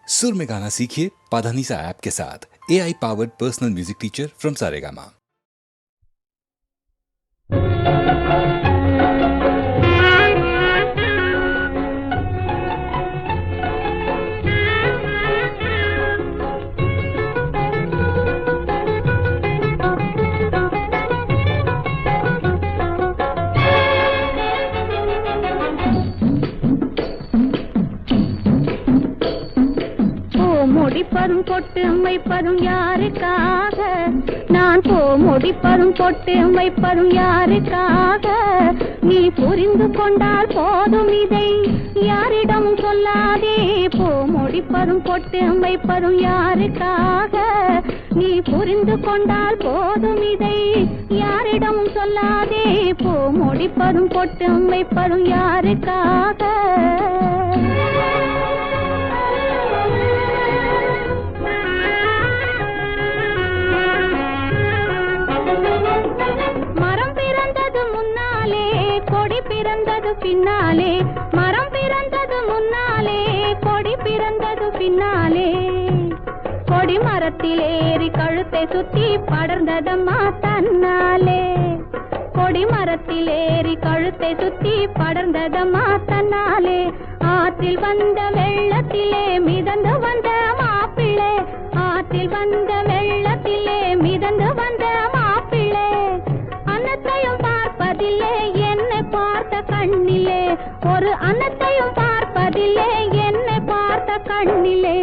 सुर में गाना सीखिए पाधानीसा ऐप के साथ। AI powered personal music teacher from Saregama. முடிப்பதும் பொட்டு வைப்பதும் யாருக்காக? நான் முடிப்பதும் பொட்டு வைப்பதும் யாருக்காக? நீ புரிந்து கொண்டால் போதும், இதை யாரிடம் சொல்லாதே. முடிப்பதும் பொட்டு வைப்பதும் யாருக்காக? நீ புரிந்து கொண்டால் போதும், இதை யாரிடம் சொல்லாதே. முடிப்பதும் பொட்டு வைப்பதும் யாருக்காக? பின்னாலே மரம் பிறந்தது முன்னாலே, கொடி பிறந்தது பின்னாலே. கொடி மரத்தில் ஏறி கழுத்தை சுத்தி படர்ந்ததம்மா தன்னாலே. கொடி மரத்தில் ஏறி கழுத்தை சுத்தி படர்ந்ததம்மா தன்னாலே. ஆற்றில் வந்த வெள்ளத்திலே மிதந்து வந்த மாப்பிள்ளை, ஆற்றில் வந்த வெள்ளத்திலே மிதந்து வந்த மாப்பிள்ளை. அன்னத்தையும் பார்ப்பதில்லை என்னை பார்த்த கண்ணிலே, ஒரு அன்னத்தையும் பார்ப்பதில்லை என்னை பார்த்த கண்ணிலே.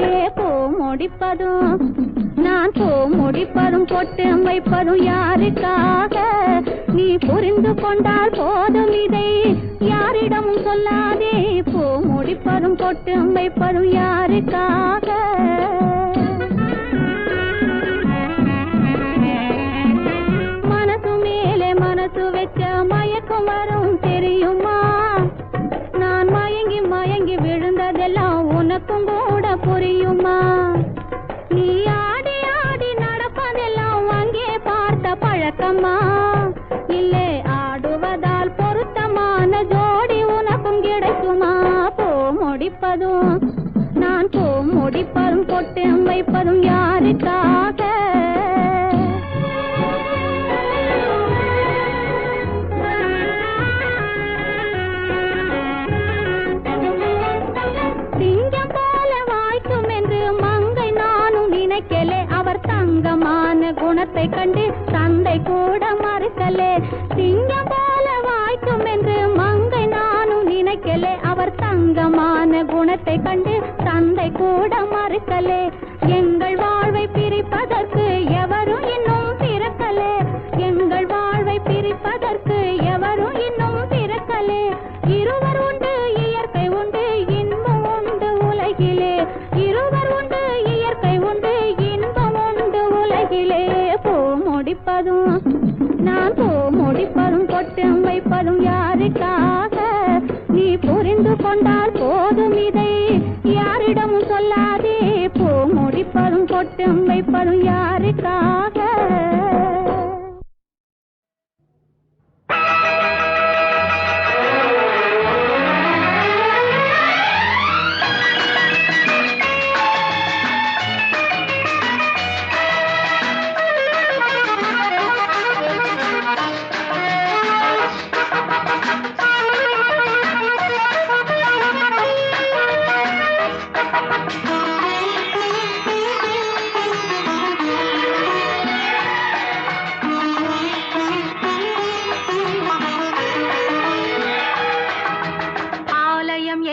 முடிப்பதும் நான் முடிப்பதும் பொட்டு வைப்பதும் யாருக்காக? நீ புரிந்து கொண்டால் போதும், இதை யாரிடமும் சொல்லாதே. முடிப்பதும் பொட்டு வைப்பதும் யாருக்காக? மனசு வச்ச மயக்கம் வரும் தெரியுமா? நான் மயங்கி மயங்கி விழுந்ததெல்லாம் உனக்கும் கூட புரியுமா? நீ ஆடி ஆடி நடப்பதெல்லாம் அங்கே பார்த்த பழக்கமா? இல்லை ஆடுவதால் பொருத்தமான ஜோடி உனக்கும் கிடைக்குமா? முடிப்பதும் நான் முடிப்பதும் பொட்டு வைப்பதும் யாருக்காக? அவர் தங்கமான குணத்தை கண்டு தந்தை கூட மறுக்கலே. சிங்கம் போல வாய்க்கும் என்று மங்கை நானும் நினைக்கலே. அவர் தங்கமான குணத்தை கண்டு தந்தை கூட மறுக்கலே. எங்கள் வாழ்வை பிரிப்பதற்கு எவரும் இன்னும் பிறக்கலே. எங்கள் வாழ்வை பிரிப்பதற்கு எவரும் இன்னும் பிறக்கலே. இருவர் உண்டு இயற்கை உண்டு இன்பம் உண்டு உலகிலே. இருவர் உண்டு இயற்கை உண்டு முடிப்பதும் நான் முடிப்பதும் பொட்டு வைப்பதும் யாருக்காக? நீ புரிந்து கொண்டால் போதும், இதை யாரிடமும் சொல்லாதே. முடிப்பதும் பொட்டு வைப்பதும் யாருக்காக?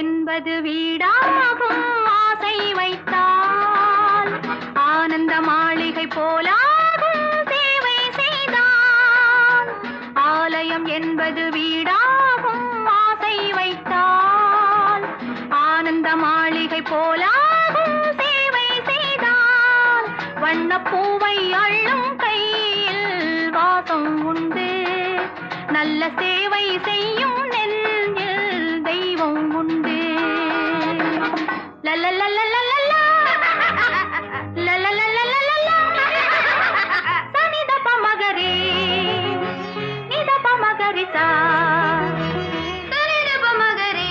என்பது வீடாகும் ஆசை வைத்தால், ஆனந்த மாளிகை போலாகும் சேவை செய்தால். ஆலயம் என்பது வீடாகும் ஆசை வைத்தால், ஆனந்த மாளிகை போலாகும் சேவை செய்தால். வண்ணப்பூவை அள்ளும் கையில் வாசம் உண்டு, நல்ல சேவை செய்யும் தெய்வம் உண்டு. சனிதப மகரே நிதப மகரிசா, சனிதப மகரே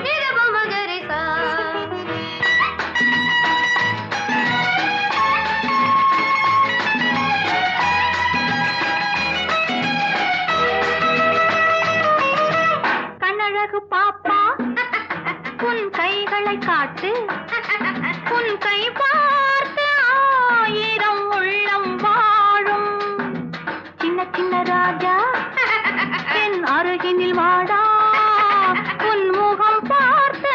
நிதப மகரிசா. கைகளை காட்டு உன் கை பார்த்து 1000 உள்ளம் வாழும் சின்ன சின்ன ராஜா என் அருகினில் வாடா உன் முகம் பார்த்து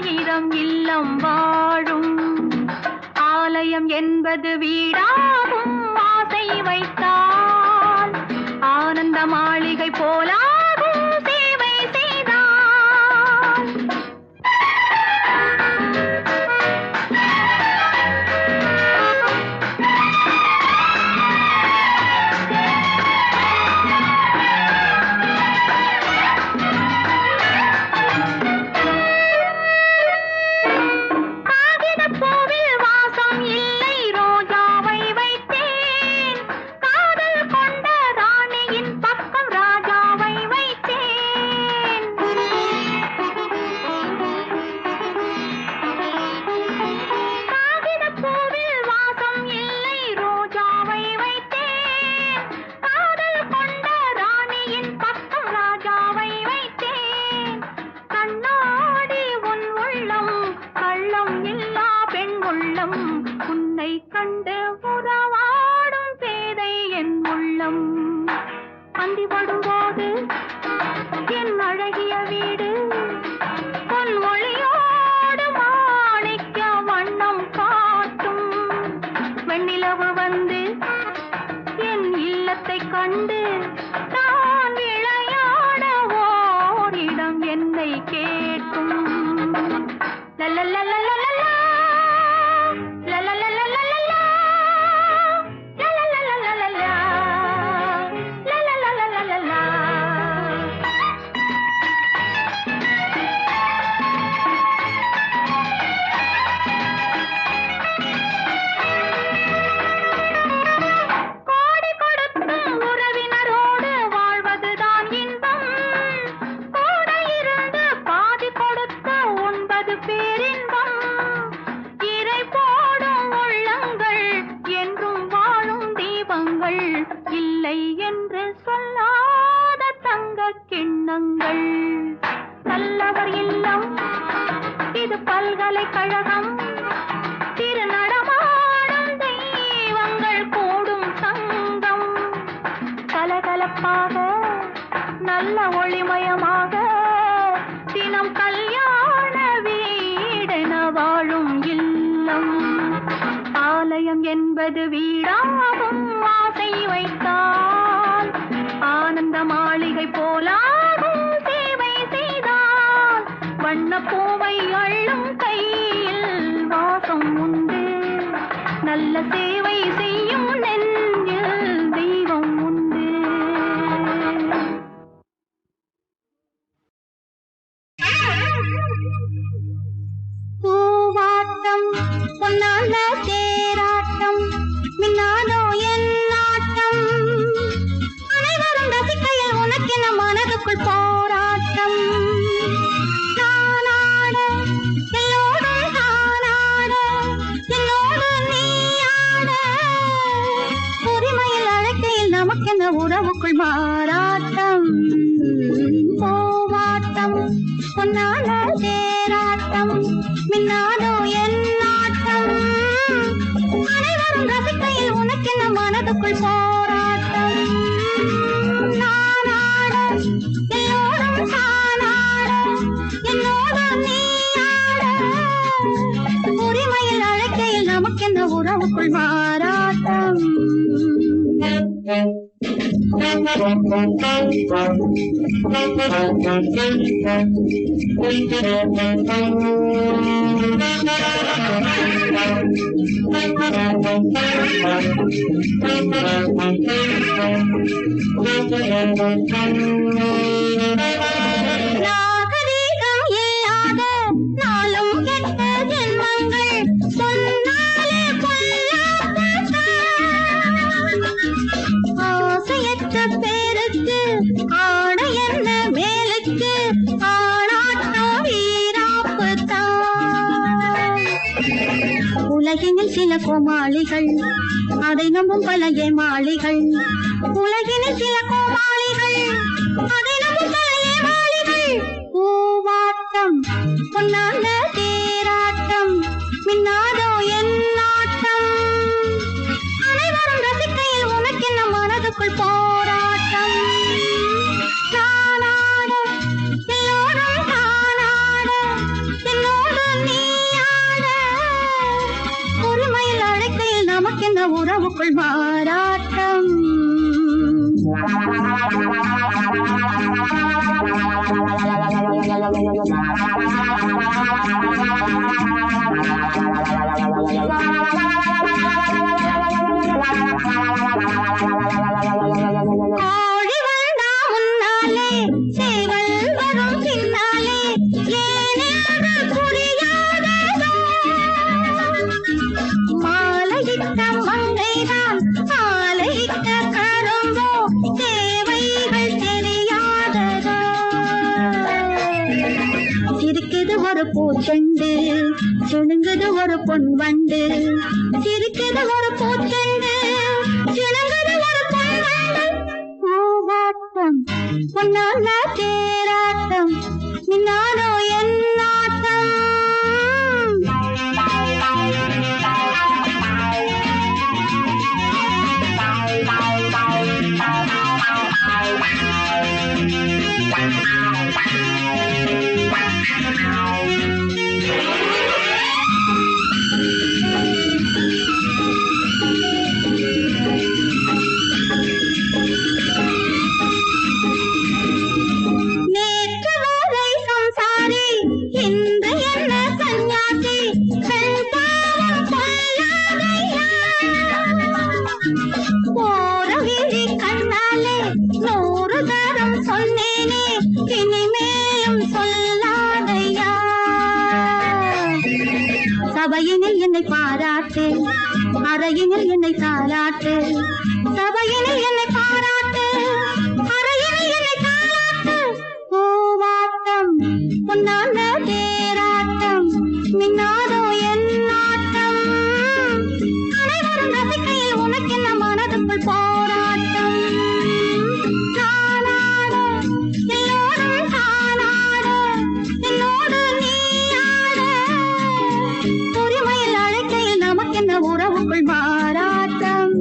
1000 இல்லம் வாழும் ஆலயம் என்பது வீடாகும் ஆசை வைத்தால் ஆனந்த மாளிகை போலாகும் சேவை செய்தால் காகிதப்பூவில் வாசம் இல்லை ரோஜாவை வைத்தேன் காதல் கொண்ட ராணியின் பக்கம் ராஜாவை வைத்தேன் காகிதப்பூவில் வாசம் இல்லை ரோஜாவை வைத்தேன் காதல் கொண்ட ராணியின் பக்கம் ராஜாவை வைத்தேன் கண்ணாடி உன் உள்ளம் கள்ளம் இல்லா பெண் உள்ளம் உன்னை கண்டு உறவாடும் பேதை என் உள்ளம் அந்தி படும்போது என் அழகிய வீடு பொன் ஒளியோடு மாணிக்க வண்ணம் காட்டும் வெண்ணிலவு வந்து என் இல்லத்தை கண்டு நான் விளையாட ஓரிடம் என்னை கேட்கும் லலலலலலலா, லலலலலலலா, லலலலலலலா, லலலலலலலா. கோடி கொடுத்தும் உறவினரோடு வாழ்வதுதான் இன்பம் கூட இருந்து பாதி கொடுத்து உண்பது பேரின்பம் இறை போடும் உள்ளங்கள் என்றும் வாழும் தீபங்கள் இல்லை என்று சொல்லாத தங்க கிண்ணங்கள் நல்லவர் இல்லம் இது பல்கலைக்கழகம் திருநடமாடும் தெய்வங்கள் கூடும் சங்கம் கலகலப்பாக நல்ல ஒளிமயமாக தினம் கல்யாண வீடென வாழும் இல்லம் ஆலயம் என்பது வீடாகும் ஆசை வைத்தால் ஆனந்த மாளிகை போலாகும் சேவை செய்தால் வண்ணப்பூவை அள்ளும் கையில் வாசம் உண்டு நல்ல சேவை செய்யும் நெஞ்சில் தெய்வம் உண்டு பூவாட்டம் பொன்னான தேராட்டம் மின்னாதோ என் நாட்டம் அனைவரும் ரசிக்கையில் உனக்கென மனதுக்குள் போராட்டம் நானாட எல்லோரும் தானாட என்னோடு நீ ஆட உரிமையில் அழைக்கையில் நமக்கென உறவுக்குள் மாறாட்டம் பூவாட்டம் பொன்னான தேராட்டம் மின்னாதோ என் நாட்டம் அனைவரும் ரசிக்கையில் உனக்கென மனதுக்குள் போராட்டம் நானாட எல்லோரும் தானாட என்னோடு நீ ஆட உரிமையில் அழைக்கையில் நமக்கென உறவுக்குள் மாறாட்டம் நாகரீகம் இல்லாத நாளும் கெட்ட ஜென்மங்கள் சொன்னாலே பொல்லாத ஆசையற்ற பேருக்கு ஆட என்ன மேலுக்கு ஆளாட்டம் வீராப்பு தான் உலகினில் சில கோமாளிகள் அதை நம்பும் பல ஏமாளிகள் உலகினில் சில கோமாளிகள் அதை நம்பும் பல ஏமாளிகள் பூவாட்டம் பூவாட்டம் பொன்னான தேராட்டம் மின்னாதோ என் நாட்டம் அனைவரும் ரசிக்கையில் உனக்கென்ன மனதுக்குள் போராட்டம் தானாட எல்லோரும் தானாட என்னோடு நீ ஆட பொறுமையில் அழைக்கையில் நமக்கென்ன உறவுக்குள் மாறாட்டம் கோழி வந்தா முன்னாலே சேவல் வரும் பின்னாலே ஏனென்று புரியாததோ மாலையிட்ட மங்கைதான் மாலையிட்ட கரும்போ தேவைகள் தெரியாததோ சிரிக்குது ஒரு பூச்செண்டு சிணுங்குது ஒரு பொன் வண்டு சிரிக்குது ஒரு பூச்செண்டு சிணுங்குது ஒரு பொன் வண்டு பூவாட்டம் பொன்னான தேராட்டம் மின்னாதோ என் நாட்டம் நேற்று வரை சம்சாரி இன்று என்ன சந்நியாசி பெண் பாவம் கொள்ளாதையா போற விழி கண்ணாலே 100 தரம் சொன்னேனே இனிமேலும் சொல்லாதையா சபையினில் என்னை பாராட்டு அறையினில் என்னை தாலாட்டு சபையினில் என்னை பாராட்டு அறையினில் என்னை தாலாட்டு பூவாட்டம் பொன்னான தேராட்டம் மின்னாதோ என் நாட்டம் அனைவரும் ரசிக்கையில் உனக்கென்ன மனதுக்குள் போராட்டம் தானாட எல்லோரும் தானாட என்னோடு நீ ஆட பொறுமையில் அழைக்கையில் நமக்கென்ன உறவுக்குள் மாறாட்டம்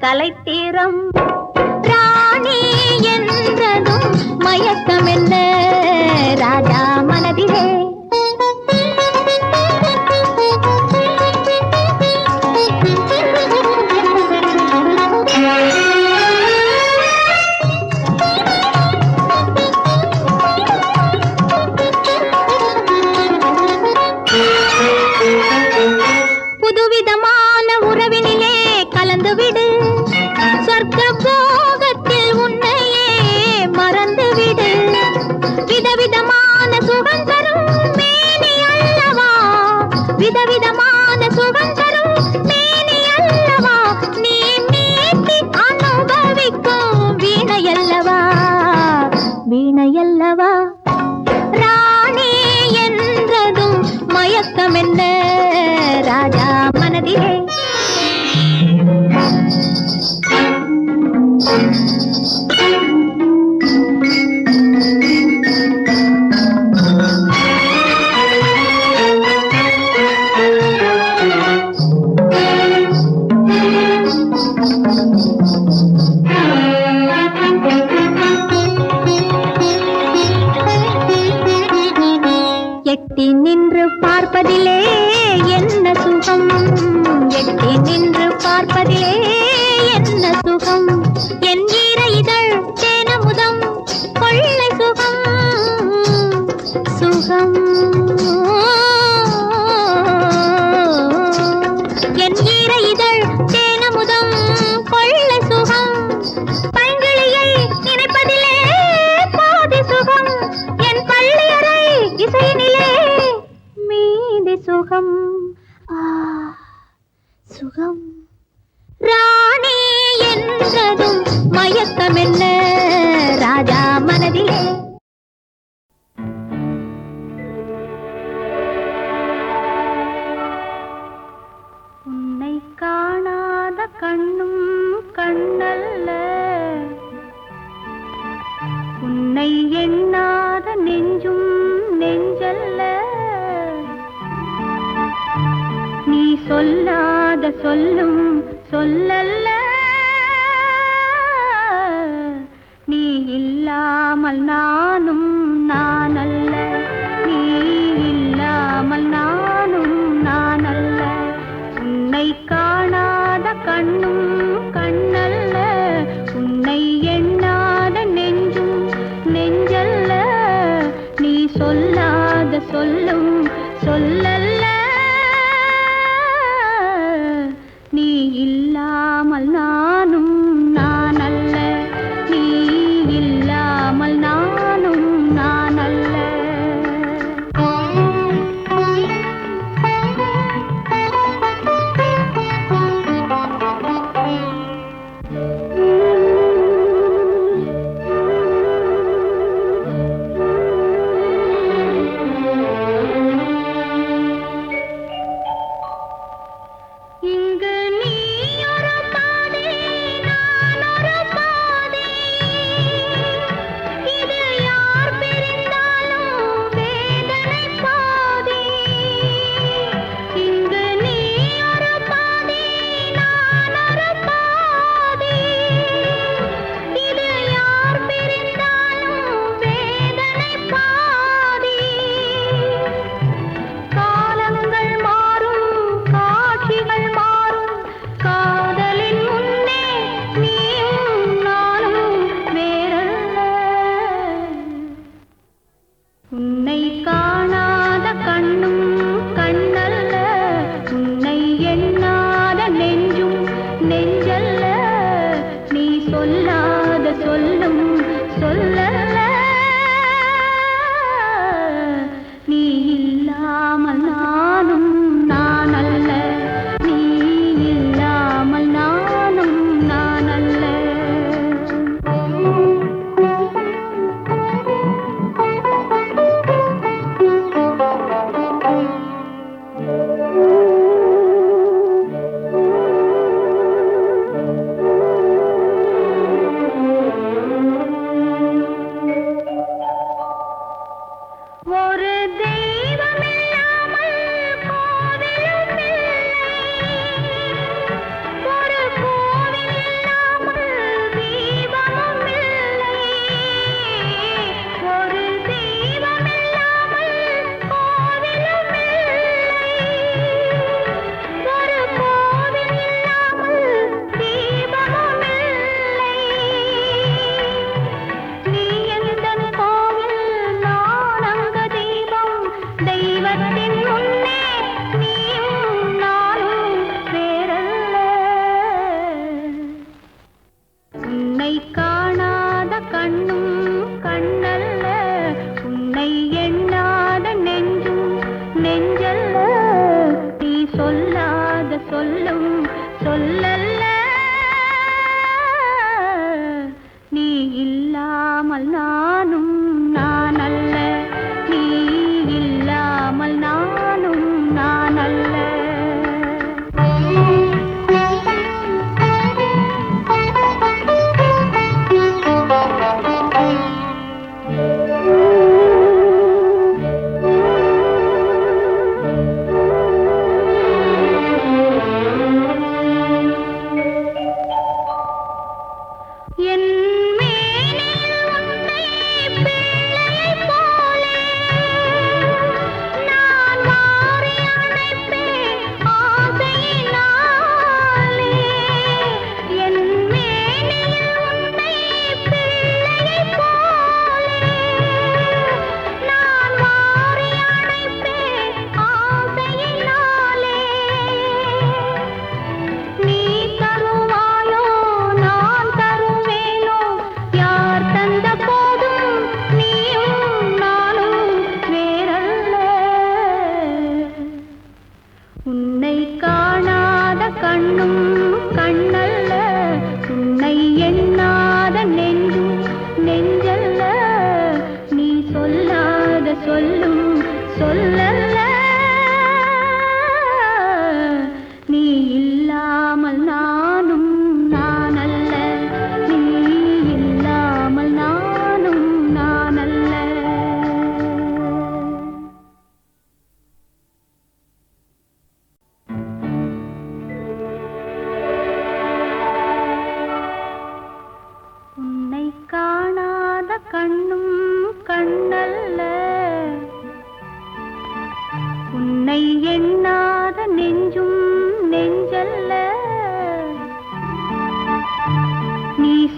கலைத்தீரம் ராணி என்றதும் மயக்கம் என்ன ராஜா மனதிலே வந்துவிடு சொர்க்க போகத்தில் உன்னையே மறந்துவிடு விதவிதமான சுகம் தரும் மேனி அல்லவா விதவிதமான சுகம் தரும் மேனி அல்லவா நீ மீட்டி அனுபவிக்கும் வீணையல்லவா வீணையல்லவா ராணி என்றதும் மயக்கம் என்ன ராஜா மனதிலே எட்டி நின்று பார்ப்பதிலே என்ன சுகம் எட்டி நின்று பார்ப்பதிலே என்ன சுகம் என் ஈர இதழ் தேனமுதம் கொள்ளை சுகம் சுகம் என் ஈர இதழ் தேனமுதம் கொள்ளை சுகம் பைங்கிளியை நினைப்பதிலே பாதி சுகம் என் பள்ளியறை இசையினிலே மீதி சுகம் சுகம் ராணி என்றதும் மயக்கம் என்ன ராஜா மனதிலே உன்னை காணாத கண்ணும் கண்ணல்ல உன்னை எண்ணாத நெஞ்சும் நெஞ்சல்ல நீ சொல்லாத சொல்லும் சொல்லல்ல நீ இல்லாமல் நானும் நானல்ல நீ இல்லாமல் நானும் நானல்ல உன்னை காணாத கண்ணும் கண்ணல்ல உன்னை எண்ணாத நெஞ்சும் நெஞ்சல்ல நீ சொல்லாத சொல்லும் சொல்லல்ல நீ இல்லாமல் நானும் நானல்ல நீ இல்லாமல் நானும் நானல்ல இங்கு நீ ஒரு பாதை நான் ஒரு பாதை இது யார் பிரிந்தாலும் வேதனை பாதை இங்கு நீ ஒரு பாதை நான் ஒரு பாதை இது யார் பிரிந்தாலும் வேதனை பாதை காலங்கள் மாறும் காட்சிகள் மாறும் காதலின் முன்னே நீயும் நானும் வேறல்ல உன்னை காணாத கண்ணும் கண்ணல்ல உன்னை எண்ணாத நெஞ்சும் நெஞ்சல்ல நீ சொல்லாத சொல்லும் சொல்லல்ல நீ இல்லாமல் நானும் நானல்ல நீ இல்லாமல் நானும் நானல்ல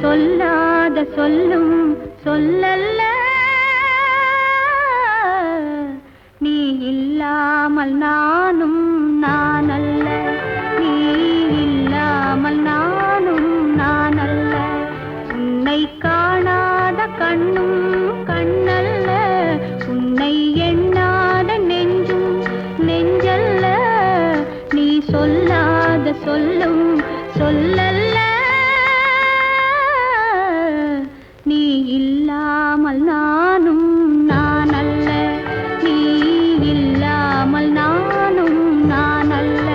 சொல்லாத சொல்லும் சொல்லல்ல, நீ இல்லாமல் நானும் நானல்ல, நீ இல்லாமல் நானும் நானல்ல. உன்னை காணாத கண்ணும் கண்ணல்ல, உன்னை எண்ணாத நெஞ்சும் நெஞ்சல்ல, நீ சொல்லாத சொல்லும் சொல்லல்ல, நீ இல்லாமல் நானும் நானல்ல, நீ இல்லாமல் நானும் நானல்ல.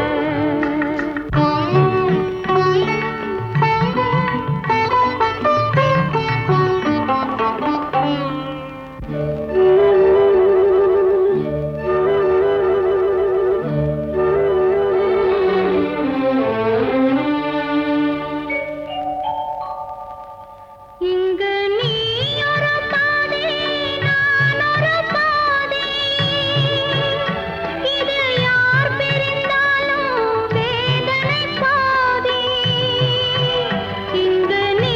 இங்கு நீ ஒரு பாதி, நான் ஒரு பாதி, இது யார் பிரிந்தாலும் வேதனை பாதி. இங்கு நீ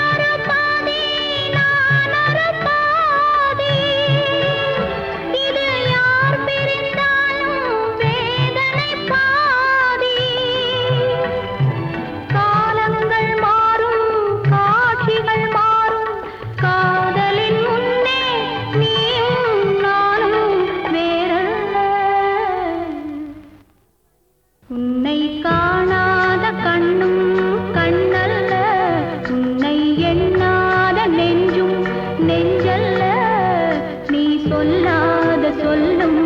ஒரு பாதி, நான் ஒரு பாதி, இது யார் பிரிந்தாலும் வேதனை பாதி. காலங்கள் மாறும், காட்சிகள் மாறும், காதலின் முன்னே நீயும் நானும் வேறல்ல. உன்னை காணாத கண்ணும் கண்ணல்ல, உன்னை எண்ணாத நெஞ்சும் நெஞ்சல்ல, நீ சொல்லாத சொல்லும்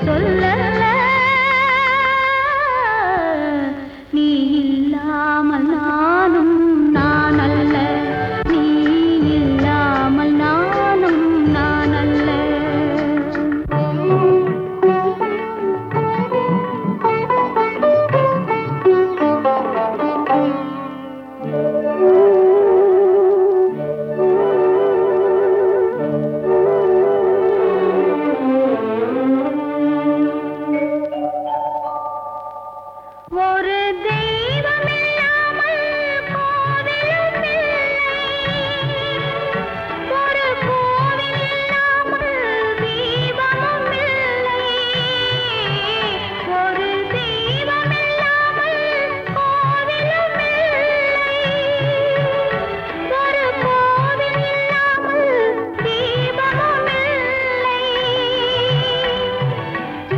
சொல்லல்ல, நீ இல்லாமல் நானும் நானல்ல, நீ இல்லாமல் நானும் நானல்ல. ஒரு தெய்வமில்லாமல் கோவிலும் இல்லை, ஒரு கோவில் இல்லாமல் தீபமும் இல்லை. ஒரு தெய்வமில்லாமல் கோவிலும் இல்லை, ஒரு கோவில் இல்லாமல் தீபமும் இல்லை.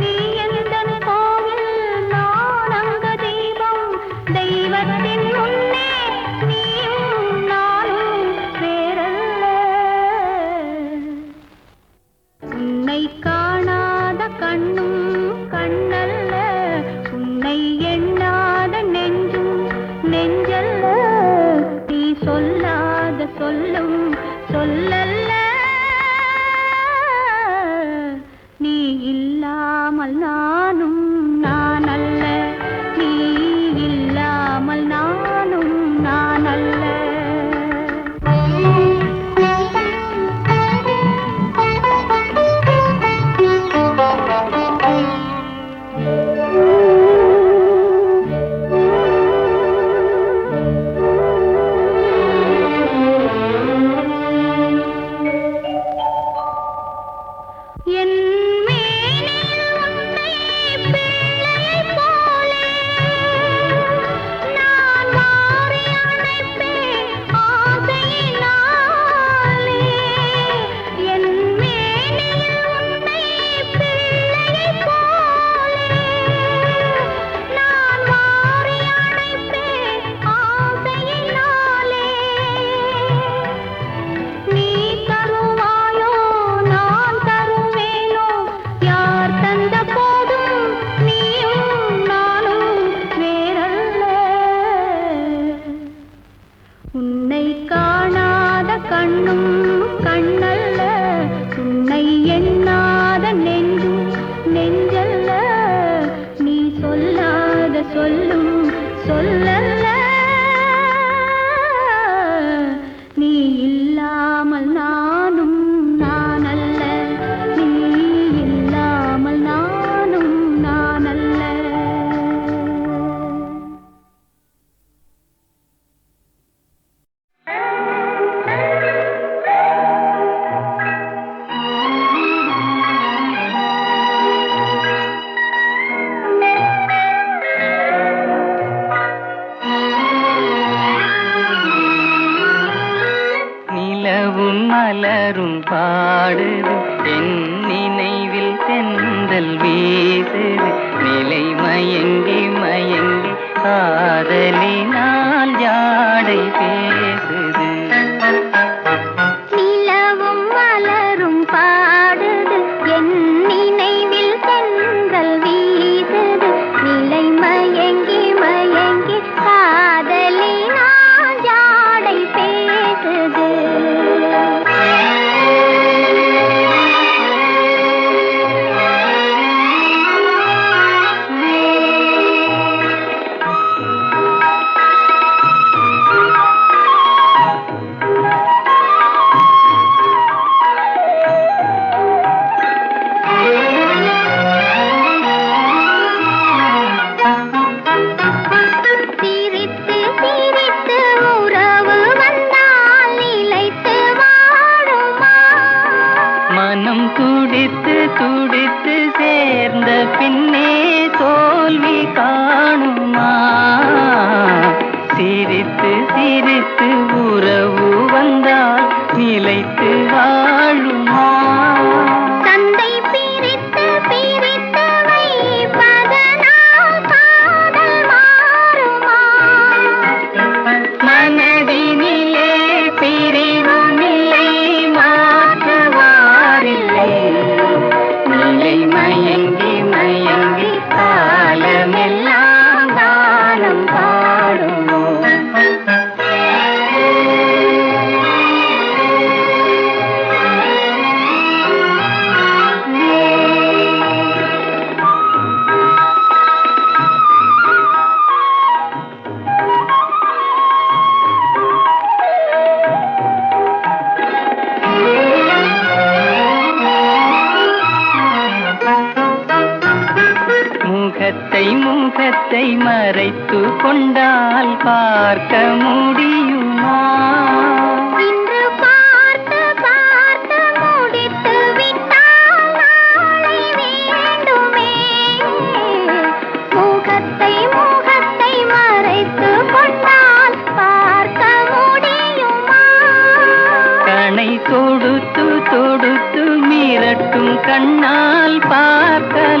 நீ எந்தன் கோவில், நான் அங்க தீபம், தெய்வத்தின் முன்னே நீயும் நானும் வேறல்ல. உன்னை காணாத கண்ணும் கண்ணல்ல, உன்னை எண்ணாத நெஞ்சும் நெஞ்சல்ல, நீ சொல்லாத சொல்லும் சொல்லல்ல, நீ இல்லாமல் நானும் நானல்ல, நீ இல்லாமல் நானும் நானல்ல. மலரும் பாடுது என் நினைவில் தென்றல் வீசுது நிலை மயங்கி மயங்கி காதலினால் ஜாடை பேசுது நிலவும் மலரும் பாடுது என் நினைவில் தென்றல் வீசுது நிலை மயங்கி மயங்கி காதலினால் ஜாடை பேசுது சிரித்து சிரித்து உறவு வந்தால் நிலைத்து வாழுமா மனம் துடித்து துடித்து சேர்ந்த பின்னே தோல்வி காணுமா சிரித்து சிரித்து உறவு வந்தால் நிலைத்து வாழுமா தந்தை பிரித்து பிரித்து வைப்பதனால் காதல் மாறுமா மனதினிலே பிரிவுமில்லை மாற்றுவாரில்லை நிலை மயங்கி மயங்கி காலமெல்லாம் காலம் பாடுமோ முகத்தை முகத்தை மறைத்து கொண்டால் பார்க்க முடியுமா இன்று பார்த்து பார்த்து முடித்து விட்டால் நாளை வேண்டுமே முகத்தை முகத்தை மறைத்து கொண்டால் பார்க்க முடியுமா கணை தொடுத்து தொடுத்து மிரட்டும் கண்ணால் பார்க்கலாகுமா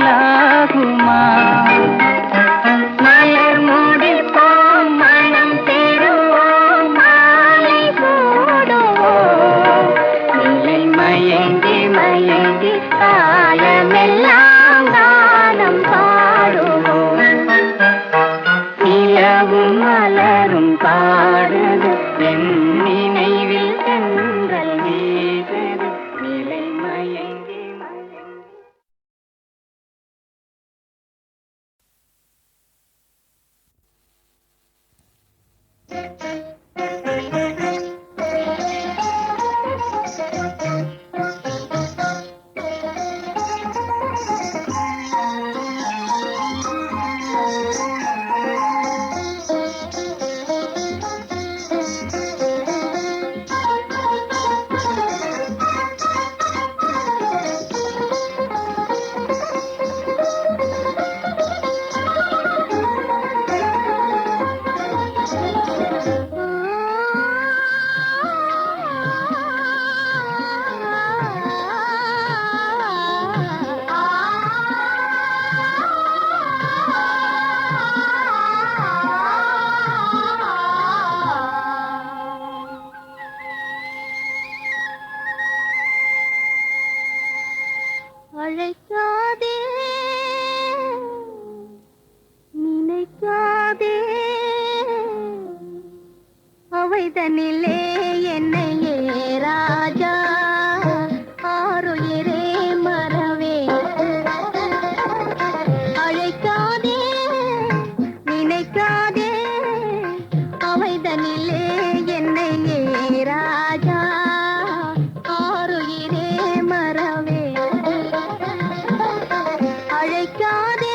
மலர் முடிப்போம் மனம் பெறுவோம் மாலை சூடுவோம் நிலை மயங்கி மயங்கி காலமெல்லாம் காலம் பாடுவோம் நிலவும் மலரும் பாடுது என் நினைவில் தென்றல் வீசுது நிலை மயங்கி மயங்கி அழைக்காதே நினைக்காதே அவைதனிலே என்னையே ராஜா ஆருயிரே மறவே அழைக்காதே நினைக்காதே அவைதனிலே என்னையே ராஜா ஆருயிரே மறவே அழைக்காதே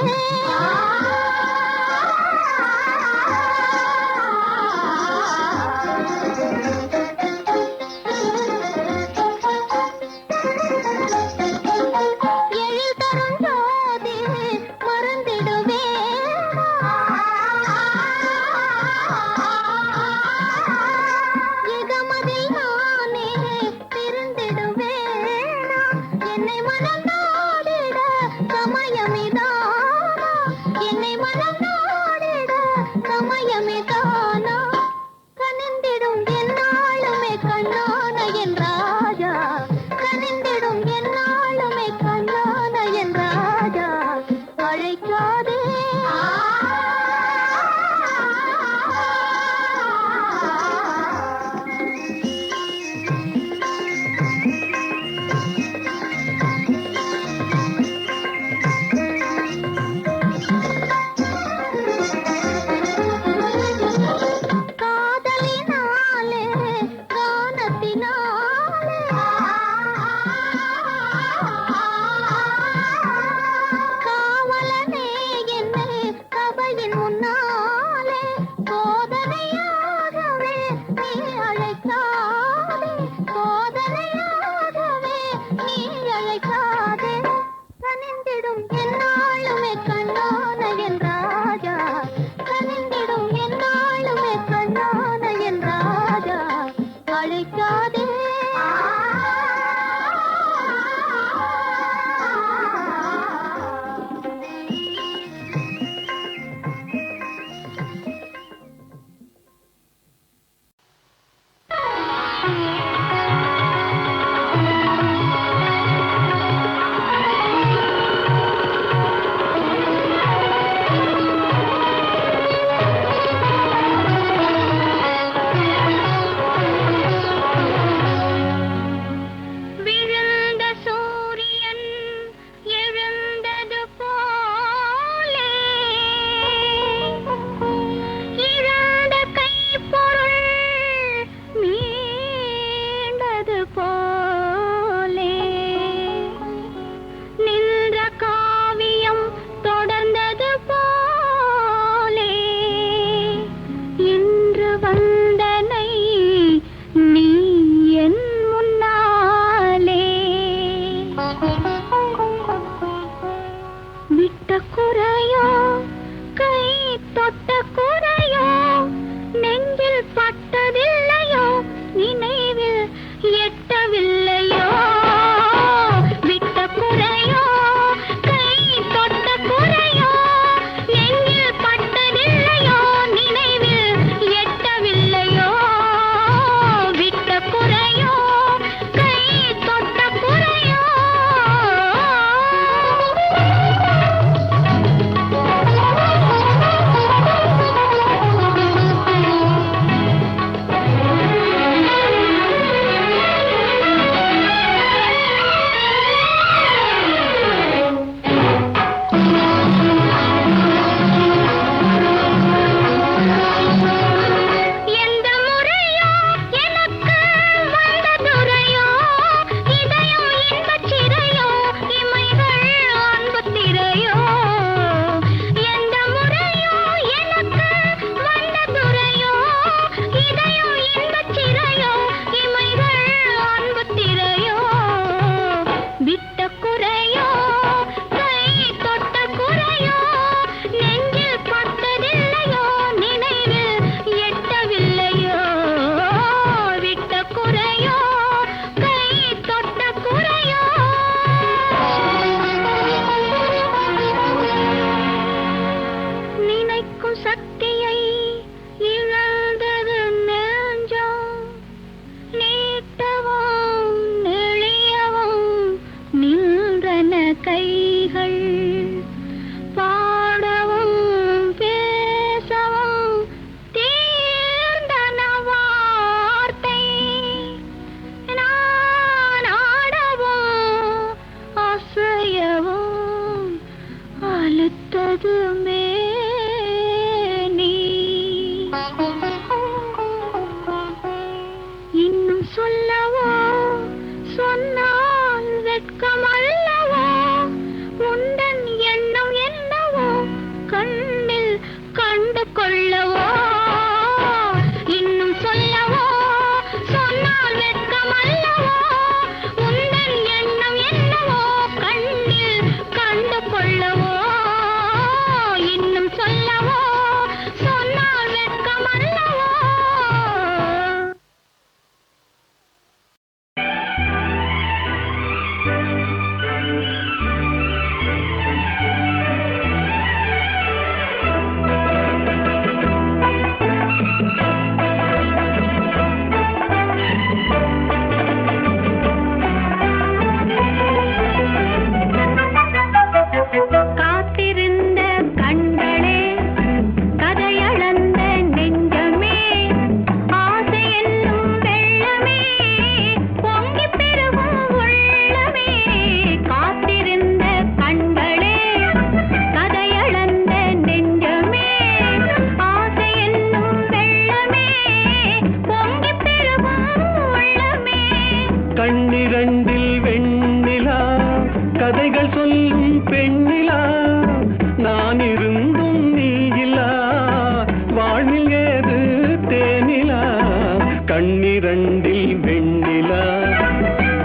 கண்ணிரண்டில் வெண்ணிலா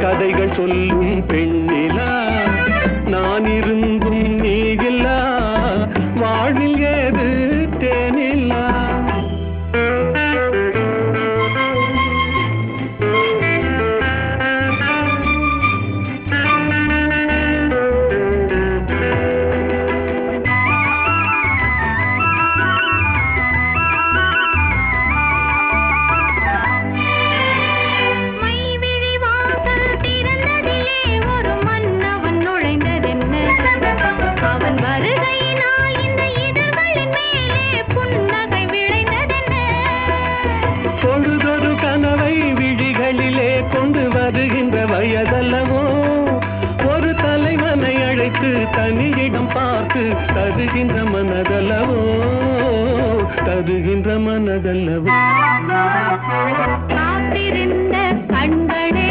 கதைகள் சொல்லும் பெண்ணிலா நான் இருந்தும் நீகில்லா வாழ்வில் ஏது தேனில்லா வயதல்லவோ ஒரு தலைவனை அழைத்து தனியிடம் பார்த்து தருகின்ற மனதல்லவோ தருகின்ற மனதல்லவோ காத்திருந்த கண்களே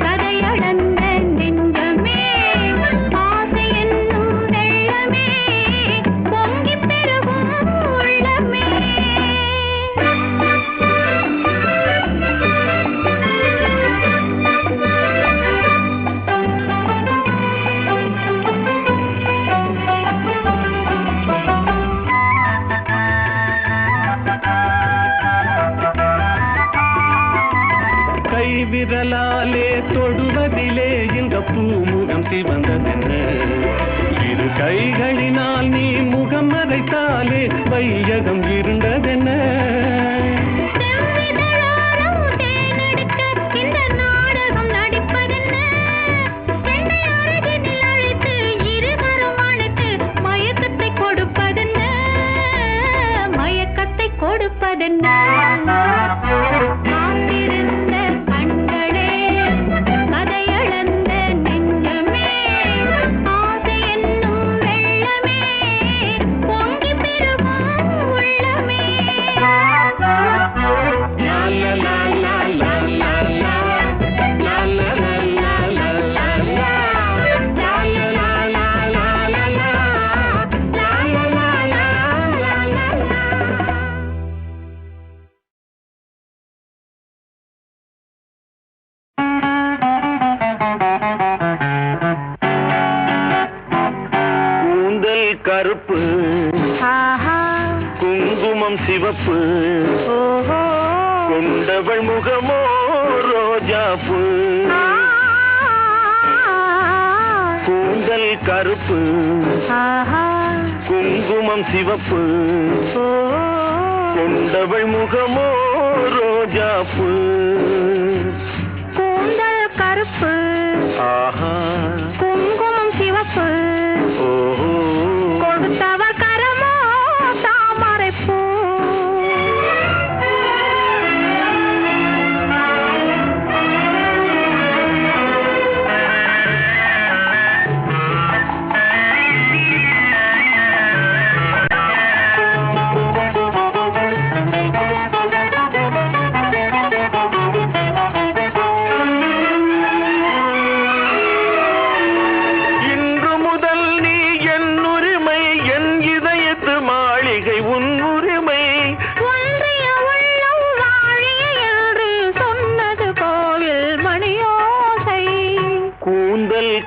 கதையடந்த நெஞ்சமே ஆசை என்னும் வெள்ளமே பொங்கி பெருகும் உள்ளமே விரலாலே தொடுவதிலே இந்த பூமுகம் சிவந்ததென்ன இரு கைகளினால் நீ முகம் மறைத்தாலே வையகம் இருண்டதென்ன கொடுப்பதென்ன கருப்பு குங்குமம் சிவப்பு கொண்டவள் முகமோ ரோஜாப்பு கூந்தல் கருப்பு குங்குமம் சிவப்பு கொண்டவள் முகமோ ரோஜாப்பு கூந்தல் கருப்பு குங்குமம் சிவப்பு கொடுத்தவர் கரமோ தாமரை பூ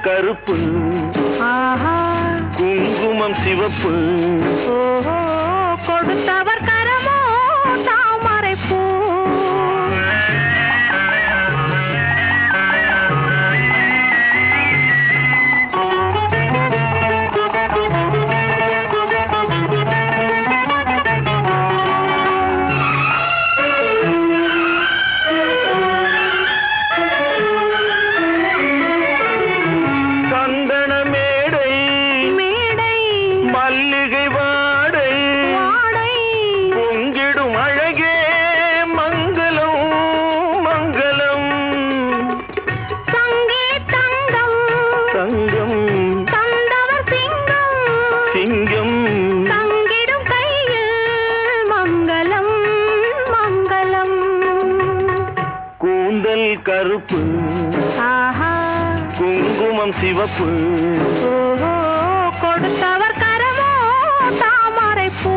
கருப்பு குங்குமம் சிவப்பு கொடுத்தவர் கரமோ தாமரை பூ கருப்பு குங்குமம் சிவப்பு கொடுத்தவர் கரமோ தாமரை பூ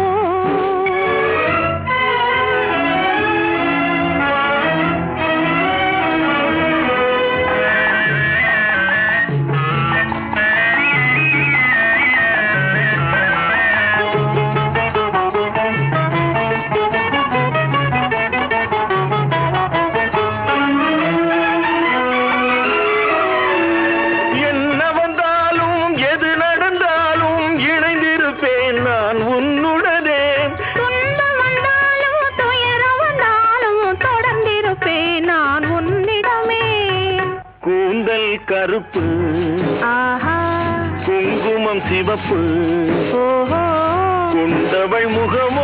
கருப்பு ஆஹா குங்குமம் சிவப்பு ஓஹோ கொண்டவள் முகமோ